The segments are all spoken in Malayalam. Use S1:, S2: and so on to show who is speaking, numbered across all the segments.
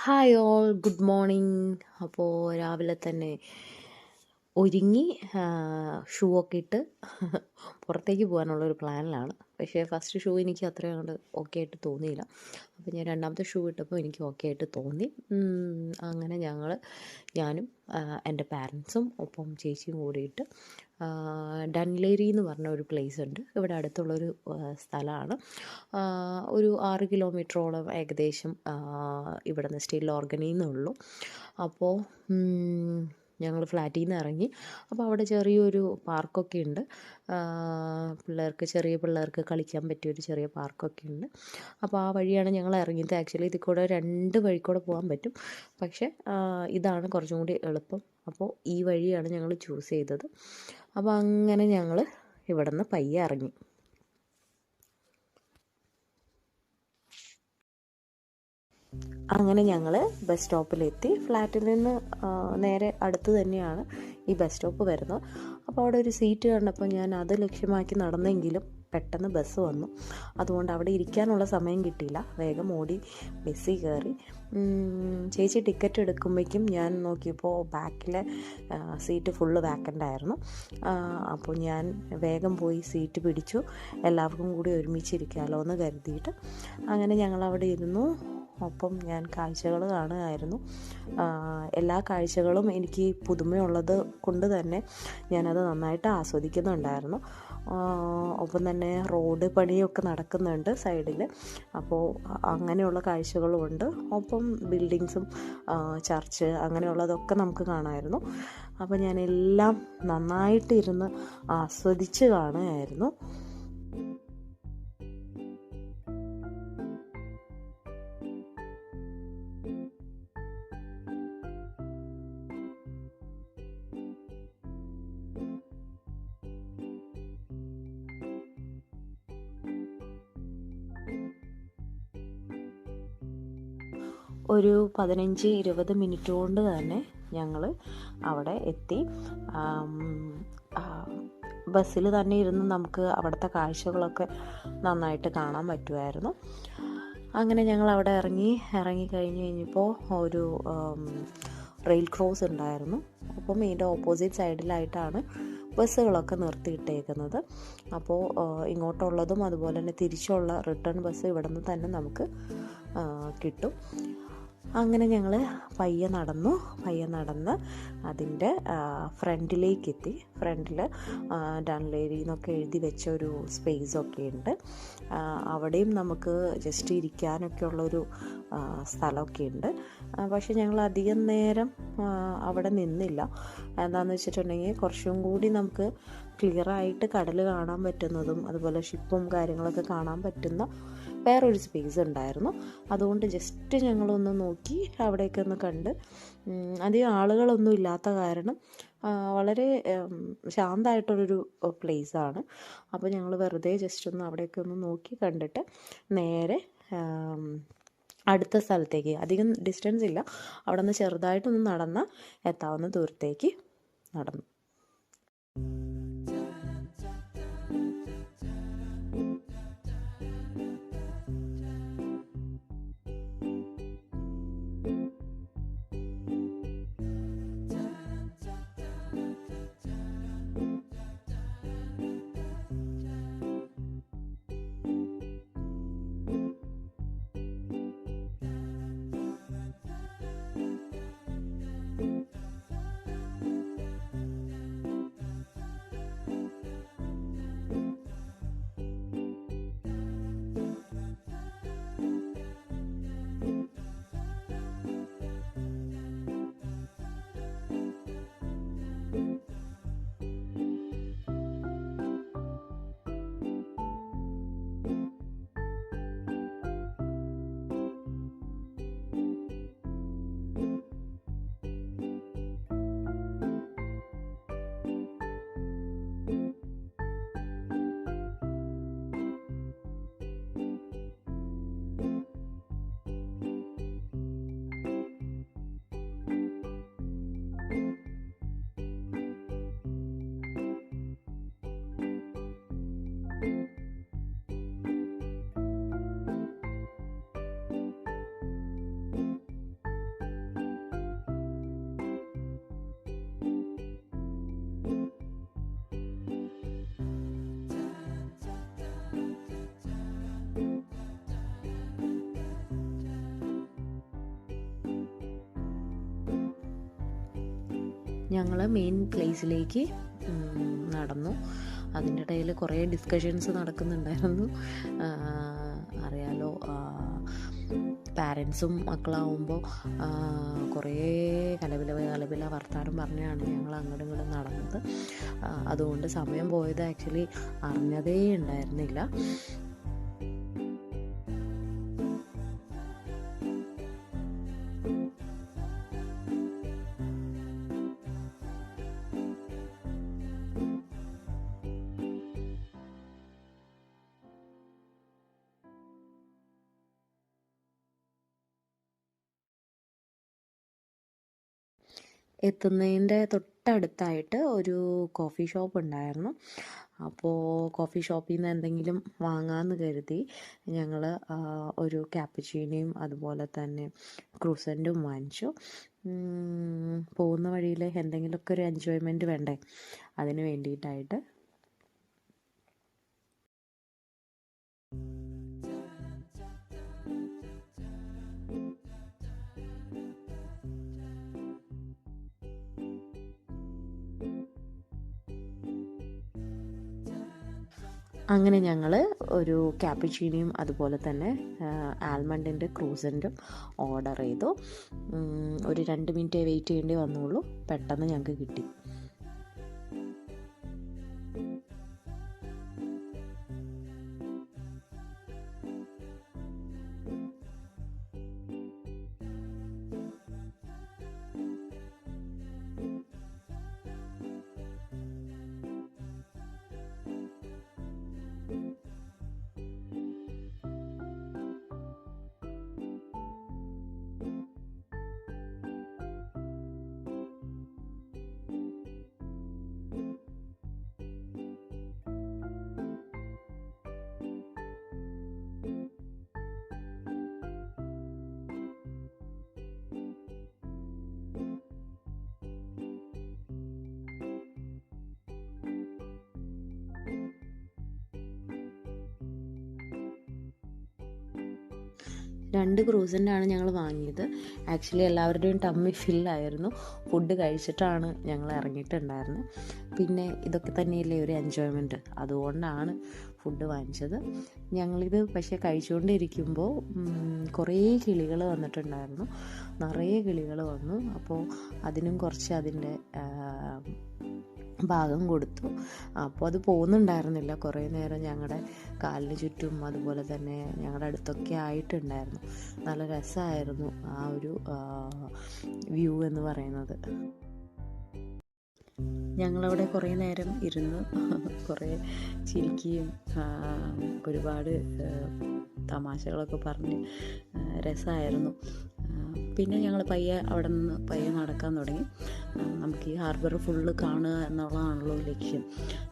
S1: Hi all, good morning. അപ്പോൾ രാവിലെ തന്നെ ഒരുങ്ങി ഷൂ ഒക്കെ ഇട്ട് പുറത്തേക്ക് പോകാനുള്ളൊരു പ്ലാനിലാണ്. പക്ഷേ ഫസ്റ്റ് ഷൂ എനിക്ക് അത്രയും അങ്ങോട്ട് ഓക്കെ ആയിട്ട് തോന്നിയില്ല. അപ്പോൾ ഞാൻ രണ്ടാമത്തെ ഷൂ ഇട്ടപ്പോൾ എനിക്ക് ഓക്കെ ആയിട്ട് തോന്നി. അങ്ങനെ ഞാനും എൻ്റെ പാരൻസും ഒപ്പം ചേച്ചിയും കൂടിയിട്ട് ഡൺലേരി എന്ന് പറഞ്ഞ ഒരു പ്ലേസ് ഉണ്ട്. ഇവിടെ അടുത്തുള്ളൊരു സ്ഥലമാണ്. ഒരു 6 കിലോമീറ്ററോളം ഏകദേശം ഇവിടെ നിന്ന് സ്റ്റിൽ ഓർഗനിൽ നിന്നുള്ളൂ. അപ്പോൾ ഞങ്ങൾ ഫ്ലാറ്റിൽ നിന്ന് ഇറങ്ങി. അപ്പോൾ അവിടെ ചെറിയൊരു പാർക്കൊക്കെ ഉണ്ട്. ചെറിയ പിള്ളേർക്ക് കളിക്കാൻ പറ്റിയൊരു ചെറിയ പാർക്കൊക്കെ ഉണ്ട്. അപ്പോൾ ആ വഴിയാണ് ഞങ്ങൾ ഇറങ്ങിയത്. ആക്ച്വലി ഇതിൽ കൂടെ 2 വഴിക്കൂടെ പോകാൻ പറ്റും, പക്ഷേ ഇതാണ് കുറച്ചും കൂടി എളുപ്പം. അപ്പോൾ ഈ വഴിയാണ് ഞങ്ങൾ ചൂസ് ചെയ്തത്. അപ്പോൾ അങ്ങനെ ഞങ്ങൾ ഇവിടെ നിന്ന് പയ്യെ ഇറങ്ങി. അങ്ങനെ ഞങ്ങൾ ബസ് സ്റ്റോപ്പിലെത്തി. ഫ്ലാറ്റിൽ നിന്ന് നേരെ അടുത്ത് തന്നെയാണ് ഈ ബസ് സ്റ്റോപ്പ് വരുന്നത്. അപ്പോൾ അവിടെ ഒരു സീറ്റ് കണ്ടപ്പോൾ ഞാൻ അത് ലക്ഷ്യമാക്കി നടന്നെങ്കിലും പെട്ടെന്ന് ബസ് വന്നു. അതുകൊണ്ട് അവിടെ ഇരിക്കാനുള്ള സമയം കിട്ടിയില്ല. വേഗം ഓടി ബസ്സിൽ കയറി. ചേച്ചി ടിക്കറ്റ് എടുക്കുമ്പോഴേക്കും ഞാൻ നോക്കിയപ്പോൾ ബാക്കിലെ സീറ്റ് ഫുള്ള് വാക്കൻ്റ് ആയിരുന്നു. അപ്പോൾ ഞാൻ വേഗം പോയി സീറ്റ് പിടിച്ചു. എല്ലാവർക്കും കൂടി ഒരുമിച്ചിരിക്കാമല്ലോ എന്ന് കരുതിയിട്ട് അങ്ങനെ ഞങ്ങളവിടെ ഇരുന്നു. ഒപ്പം ഞാൻ കാഴ്ചകൾ കാണുകയായിരുന്നു. എല്ലാ കാഴ്ചകളും എനിക്ക് പുതുമയുള്ളത് കൊണ്ട് തന്നെ ഞാനത് നന്നായിട്ട് ആസ്വദിക്കുന്നുണ്ടായിരുന്നു. ഒപ്പം തന്നെ റോഡ് പണിയൊക്കെ നടക്കുന്നുണ്ട് സൈഡിൽ. അപ്പോൾ അങ്ങനെയുള്ള കാഴ്ചകളുമുണ്ട്. ഒപ്പം ബിൽഡിങ്സും ചർച്ച് അങ്ങനെയുള്ളതൊക്കെ നമുക്ക് കാണാമായിരുന്നു. അപ്പോൾ ഞാനെല്ലാം നന്നായിട്ടിരുന്ന് ആസ്വദിച്ച് കാണുകയായിരുന്നു. ഒരു 15-20 മിനിറ്റ് കൊണ്ട് തന്നെ ഞങ്ങൾ അവിടെ എത്തി. ബസ്സിൽ തന്നെ ഇരുന്ന് നമുക്ക് അവിടുത്തെ കാഴ്ചകളൊക്കെ നന്നായിട്ട് കാണാൻ പറ്റുമായിരുന്നു. അങ്ങനെ ഞങ്ങൾ അവിടെ ഇറങ്ങിക്കഴിഞ്ഞ് കഴിഞ്ഞപ്പോൾ ഒരു റെയിൽ ക്രോസ് ഉണ്ടായിരുന്നു. അപ്പം ഇതിൻ്റെ ഓപ്പോസിറ്റ് സൈഡിലായിട്ടാണ് ബസ്സുകളൊക്കെ നിർത്തിയിട്ടേക്കുന്നത്. അപ്പോൾ ഇങ്ങോട്ടുള്ളതും അതുപോലെ തന്നെ തിരിച്ചുള്ള റിട്ടേൺ ബസ് ഇവിടെ നിന്ന് തന്നെ നമുക്ക് കിട്ടും. അങ്ങനെ ഞങ്ങൾ പയ്യെ നടന്ന് അതിൻ്റെ ഫ്രണ്ടിലേക്കെത്തി. ഫ്രണ്ടിൽ ഡൺലേരി എന്നൊക്കെ എഴുതി വെച്ച ഒരു സ്പേസൊക്കെ ഉണ്ട്. അവിടെയും നമുക്ക് ജസ്റ്റ് ഇരിക്കാനൊക്കെ ഉള്ളൊരു സ്ഥലമൊക്കെ ഉണ്ട്. പക്ഷെ ഞങ്ങൾ അധികം നേരം അവിടെ നിന്നില്ല. എന്താണെന്ന് വെച്ചിട്ടുണ്ടെങ്കിൽ കുറച്ചും കൂടി നമുക്ക് ക്ലിയറായിട്ട് കടൽ കാണാൻ പറ്റുന്നതും അതുപോലെ ഷിപ്പും കാര്യങ്ങളൊക്കെ കാണാൻ പറ്റുന്ന വേറൊരു സ്പേസ് ഉണ്ടായിരുന്നു. അതുകൊണ്ട് ജസ്റ്റ് ഞങ്ങളൊന്ന് നോക്കി അവിടെയൊക്കെ ഒന്ന് കണ്ട്. അധികം ആളുകളൊന്നും ഇല്ലാത്ത കാരണം വളരെ ശാന്തമായിട്ടുള്ളൊരു പ്ലേസാണ്. അപ്പോൾ ഞങ്ങൾ വെറുതെ ജസ്റ്റ് ഒന്ന് അവിടെയൊക്കെ ഒന്ന് നോക്കി കണ്ടിട്ട് നേരെ അടുത്ത സ്ഥലത്തേക്ക്, അധികം ഡിസ്റ്റൻസ് ഇല്ല, അവിടെ നിന്ന് ചെറുതായിട്ടൊന്ന് നടന്ന് എത്താവുന്ന ദൂരത്തേക്ക് നടന്നു. ഞങ്ങൾ മെയിൻ പ്ലേസിലേക്ക് നടന്നു. അതിൻ്റെ ഇടയിൽ കുറേ ഡിസ്കഷൻസ് നടക്കുന്നുണ്ടായിരുന്നു. അറിയാലോ, പാരൻസും മക്കളാവുമ്പോൾ കുറേ കലപില വർത്താനം പറഞ്ഞാണ് ഞങ്ങൾ അങ്ങോട്ടും ഇങ്ങോട്ടും നടന്നത്. അതുകൊണ്ട് സമയം പോയത് ആക്ച്വലി അറിഞ്ഞതേ ഉണ്ടായിരുന്നില്ല. എത്തുന്നതിൻ്റെ തൊട്ടടുത്തായിട്ട് ഒരു കോഫി ഷോപ്പ് ഉണ്ടായിരുന്നു. അപ്പോൾ കോഫി ഷോപ്പിൽ നിന്ന് എന്തെങ്കിലും വാങ്ങാമെന്ന് കരുതി ഞങ്ങൾ ഒരു ക്യാപ്പച്ചീനയും അതുപോലെ തന്നെ ക്രൂസൻറ്റും വാങ്ങിച്ചു. പോകുന്ന വഴിയിൽ എന്തെങ്കിലുമൊക്കെ ഒരു എൻജോയ്മെൻറ്റ് വേണ്ടേ, അതിന് വേണ്ടിയിട്ടായിട്ട്. അങ്ങനെ ഞങ്ങൾ ഒരു ക്യാപ്പച്ചീനിയും അതുപോലെ തന്നെ ആൽമണ്ടിൻ്റെ ക്രൂസൻറ്റും ഓർഡർ ചെയ്തു. ഒരു 2 മിനിറ്റ് വെയിറ്റ് ചെയ്യേണ്ടി വന്നുള്ളൂ, പെട്ടെന്ന് ഞങ്ങൾക്ക് കിട്ടി. രണ്ട് ക്രൂസിൻ്റാണ് ഞങ്ങൾ വാങ്ങിയത്. ആക്ച്വലി എല്ലാവരുടെയും ടമ്മി ഫില്ലായിരുന്നു. ഫുഡ് കഴിച്ചിട്ടാണ് ഞങ്ങൾ ഇറങ്ങിയിട്ടുണ്ടായിരുന്നത്. പിന്നെ ഇതൊക്കെ തന്നെയല്ലേ ഒരു എൻജോയ്മെൻറ്റ്, അതുകൊണ്ടാണ് ഫുഡ് വാങ്ങിച്ചത്. ഞങ്ങളിത് പക്ഷേ കഴിച്ചുകൊണ്ടിരിക്കുമ്പോൾ കുറേ കിളികൾ വന്നിട്ടുണ്ടായിരുന്നു, നിറയെ കിളികൾ വന്നു. അപ്പോൾ അതിനും കുറച്ച് അതിൻ്റെ ഭാഗം കൊടുത്തു. അപ്പോൾ അത് പോകുന്നുണ്ടായിരുന്നില്ല, കുറേ നേരം ഞങ്ങളുടെ കാലിന് ചുറ്റും അതുപോലെ തന്നെ ഞങ്ങളുടെ അടുത്തൊക്കെ ആയിട്ടുണ്ടായിരുന്നു. നല്ല രസമായിരുന്നു ആ ഒരു വ്യൂ എന്ന് പറയുന്നത്. ഞങ്ങളവിടെ കുറേ നേരം ഇരുന്ന് കുറേ ചിരിക്കുകയും ഒരുപാട് തമാശകളൊക്കെ പറഞ്ഞ് രസമായിരുന്നു. പിന്നെ ഞങ്ങൾ അവിടെ നിന്ന് പയ്യെ നടക്കാൻ തുടങ്ങി. നമുക്ക് ഈ ഹാർബർ ഫുള്ള് കാണുക എന്നുള്ളതാണല്ലോ ലക്ഷ്യം.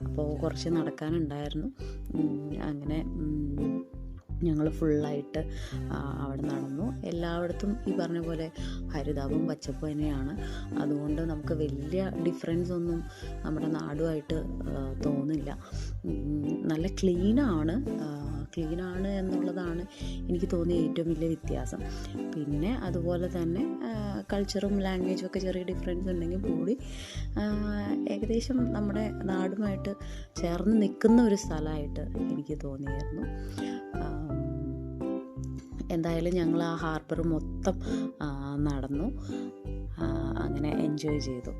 S1: അപ്പോൾ കുറച്ച് നടക്കാനുണ്ടായിരുന്നു. അങ്ങനെ ഞങ്ങൾ ഫുള്ളായിട്ട് അവിടെ നടന്നു. എല്ലായിടത്തും ഈ പറഞ്ഞ പോലെ ഹരിതാപവും പച്ചപ്പും തന്നെയാണ്. അതുകൊണ്ട് നമുക്ക് വലിയ ഡിഫറൻസ് ഒന്നും നമ്മുടെ നാടുമായിട്ട് തോന്നില്ല. നല്ല ക്ലീനാണ് എന്നുള്ളതാണ് എനിക്ക് തോന്നിയ ഏറ്റവും വലിയ വ്യത്യാസം. പിന്നെ അതുപോലെ തന്നെ കൾച്ചറും ലാംഗ്വേജും ഒക്കെ ചെറിയ ഡിഫറൻസ് ഉണ്ടെങ്കിൽ കൂടി ഏകദേശം നമ്മുടെ നാടുമായിട്ട് ചേർന്ന് നിൽക്കുന്ന ഒരു സ്ഥലമായിട്ട് എനിക്ക് തോന്നിയായിരുന്നു. എന്തായാലും ഞങ്ങൾ ആ ഹാർബർ മൊത്തം നടന്നു, അങ്ങനെ എൻജോയ് ചെയ്തു.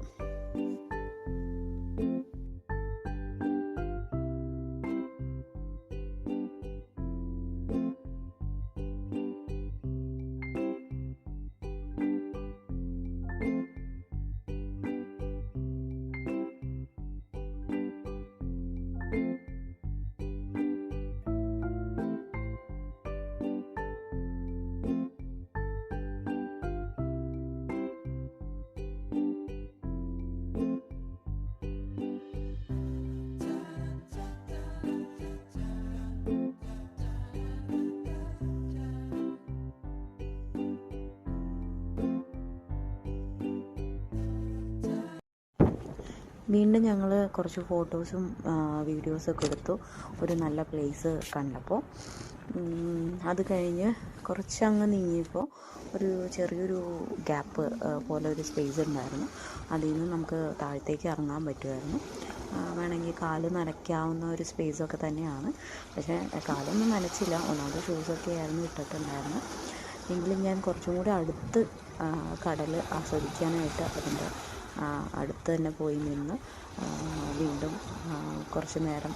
S1: വീണ്ടും ഞങ്ങൾ കുറച്ച് ഫോട്ടോസും വീഡിയോസൊക്കെ എടുത്തു ഒരു നല്ല പ്ലേസ് കണ്ടപ്പോൾ. അത് കഴിഞ്ഞ് കുറച്ചങ്ങ് നീങ്ങിയപ്പോൾ ഒരു ചെറിയൊരു ഗ്യാപ്പ് പോലെ ഒരു സ്പേസ് ഉണ്ടായിരുന്നു. അതിൽ നിന്ന് നമുക്ക് താഴത്തേക്ക് ഇറങ്ങാൻ പറ്റുമായിരുന്നു. വേണമെങ്കിൽ കാല് നനയ്ക്കാവുന്ന ഒരു സ്പേസൊക്കെ തന്നെയാണ്. പക്ഷേ കാലൊന്നും നനച്ചില്ല, ഒന്നാമത് ഷൂസൊക്കെ ആയിരുന്നു ഇട്ടിട്ടുണ്ടായിരുന്നു. എങ്കിലും ഞാൻ കുറച്ചും കൂടി അടുത്ത് കടൽ ആസ്വദിക്കാനായിട്ട് അതിൻ്റെ അടുത്ത് തന്നെ പോയി നിന്ന് വീണ്ടും കുറച്ച് നേരം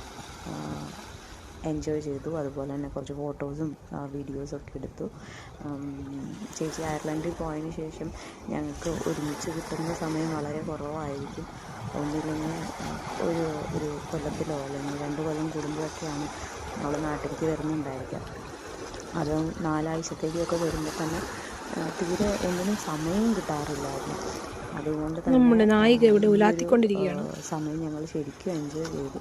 S1: എൻജോയ് ചെയ്തു. അതുപോലെ തന്നെ കുറച്ച് ഫോട്ടോസും വീഡിയോസൊക്കെ എടുത്തു. ചേച്ചി അയർലൻഡിൽ പോയതിന് ശേഷം ഞങ്ങൾക്ക് ഒരുമിച്ച് കിട്ടുന്ന സമയം വളരെ കുറവായിരിക്കും. ഒന്നില്ലെങ്കിൽ ഒരു കൊല്ലത്തിലോ അല്ലെങ്കിൽ 2 കൊല്ലം കൂടുമ്പോഴൊക്കെയാണ് നമ്മൾ നാട്ടിലേക്ക് വരുന്നുണ്ടായിരിക്കാം. അത് 4 ആഴ്ചത്തേക്കൊക്കെ വരുമ്പോൾ തന്നെ തീരെ ഒന്നിനും സമയം കിട്ടാറില്ലായിരുന്നു. അതുകൊണ്ട് തന്നെ
S2: നമ്മുടെ നായിക ഇവിടെ ഉലാത്തിക്കൊണ്ടിരിക്കുകയാണ്.
S1: സമയം ഞങ്ങൾ ശരിക്കും എൻജോയ് ചെയ്തു.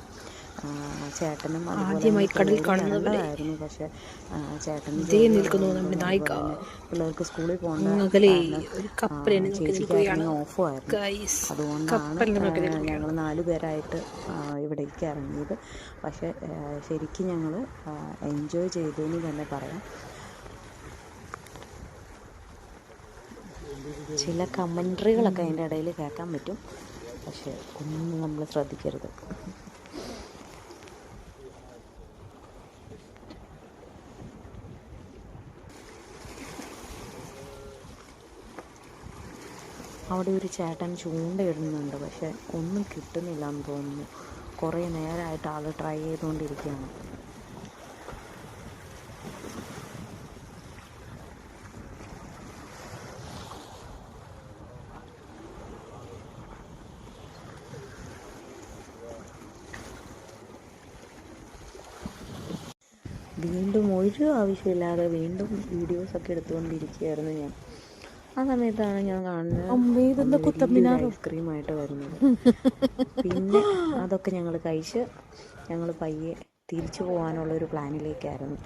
S1: ചേട്ടനും
S2: ആദ്യമായി കടൽ കാണുന്നവരെ
S1: പക്ഷെ ചേട്ടനും പിള്ളേർക്ക് സ്കൂളിൽ പോകേണ്ട ചേച്ചിക്കായിരുന്നു ഓഫുമായിരുന്നു. അതുകൊണ്ടാണ് ഞങ്ങൾ 4 പേരായിട്ട് ഇവിടേക്ക് ഇറങ്ങിയത്. പക്ഷെ ശരിക്കും ഞങ്ങൾ എൻജോയ് ചെയ്തു എന്ന് തന്നെ പറയാം. ചില കമൻട്രികളൊക്കെ അതിൻ്റെ ഇടയിൽ കേൾക്കാൻ പറ്റും, പക്ഷെ ഒന്നും നമ്മൾ ശ്രദ്ധിക്കരുത്. അവിടെ ഒരു ചേട്ടൻ ചൂണ്ടയിടുന്നുണ്ട്, പക്ഷെ ഒന്നും കിട്ടുന്നില്ല എന്ന് തോന്നുന്നു. കുറേ നേരമായിട്ട് ആൾ ട്രൈ ചെയ്തുകൊണ്ടിരിക്കുകയാണ്. വീണ്ടും ഒരു ആവശ്യമില്ലാതെ വീണ്ടും വീഡിയോസൊക്കെ എടുത്തുകൊണ്ടിരിക്കുകയായിരുന്നു ഞാൻ. ആ സമയത്താണ് ഞാൻ കാണുന്നത് ഐസ്ക്രീമായിട്ട് വരുന്നത്. പിന്നെ അതൊക്കെ ഞങ്ങൾ കഴിച്ച് ഞങ്ങൾ പയ്യെ തിരിച്ചു പോകാനുള്ളൊരു പ്ലാനിലേക്കായിരുന്നു.